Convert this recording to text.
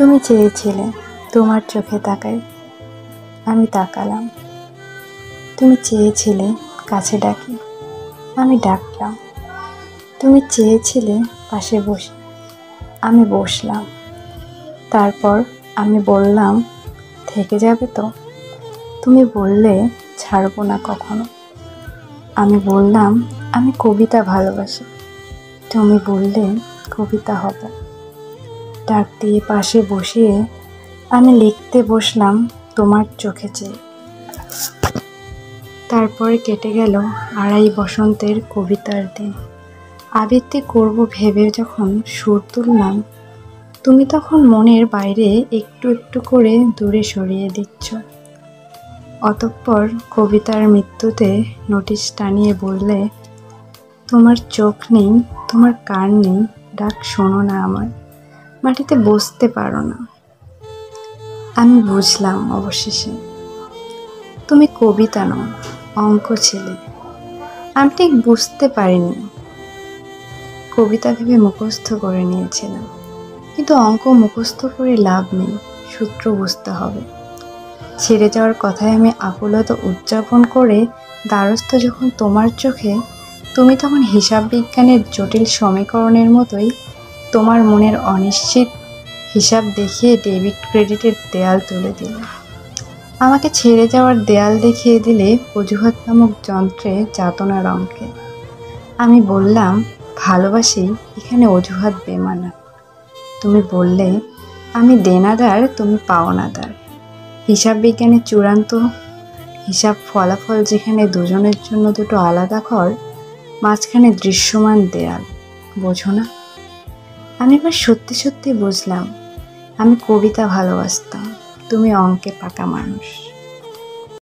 তুমি চেয়েছিলে তোমার চোখে তাকাই, আমি তাকালাম। তুমি চেয়েছিলে কাছে ডাকি, আমি ডাকলাম। তুমি চেয়েছিলে পাশে বসে, আমি বসলাম। তারপর আমি বললাম, থেকে যাবে তো? তুমি বললে, ছাড়বো না কখনো। আমি বললাম, আমি কবিতা ভালোবাসি। তুমি বললে, কবিতা হব। ডাক দিয়ে পাশে বসিয়ে আমি লিখতে বসলাম তোমার চোখে চেয়ে। তারপরে কেটে গেল 2.5 বসন্তের কবিতার দিন। আবৃত্তি করব ভেবে যখন সুর তুললাম, তুমি তখন মনের বাইরে একটু একটু করে দূরে সরিয়ে দিচ্ছ। অতঃপর কবিতার মৃত্যুতে নোটিশ টানিয়ে বললে, তোমার চোখ নেই, তোমার কান নেই, ডাক শোনো না আমার, মাটিতে বসতে পারো না। আমি বুঝলাম অবশেষে তুমি কবিতা নও, অঙ্ক ছিলে। আমি ঠিক বুঝতে পারিনি, কবিতা ভেবে মুখস্থ করে নিয়েছিলাম। কিন্তু অঙ্ক মুখস্থ করে লাভ নেই, সূত্র বুঝতে হবে। ছেড়ে যাওয়ার কথায় আমি আকুলতা উদযাপন করে দ্বারস্থ যখন তোমার চোখে, তুমি তখন হিসাব বিজ্ঞানের জটিল সমীকরণের মতোই তোমার মনের অনিশ্চিত হিসাব দেখিয়ে ডেবিট ক্রেডিটের দেয়াল তুলে দিলে। আমাকে ছেড়ে যাওয়ার দেয়াল দেখিয়ে দিলে অজুহাত নামক যন্ত্রে যাতনার অঙ্কে। আমি বললাম, ভালোবাসি, এখানে অজুহাত বেমানান। তুমি বললে, আমি দেনাদার, তুমি পাওনাদার। হিসাব বিজ্ঞানের চূড়ান্ত হিসাব ফলাফল যেখানে দুজনের জন্য দুটো আলাদা ঘর, মাঝখানে দৃশ্যমান দেয়াল। বোঝো না? আমি এবার সত্যি সত্যি বুঝলাম, আমি কবিতা ভালোবাসতাম, তুমি অঙ্কে পাকা মানুষ।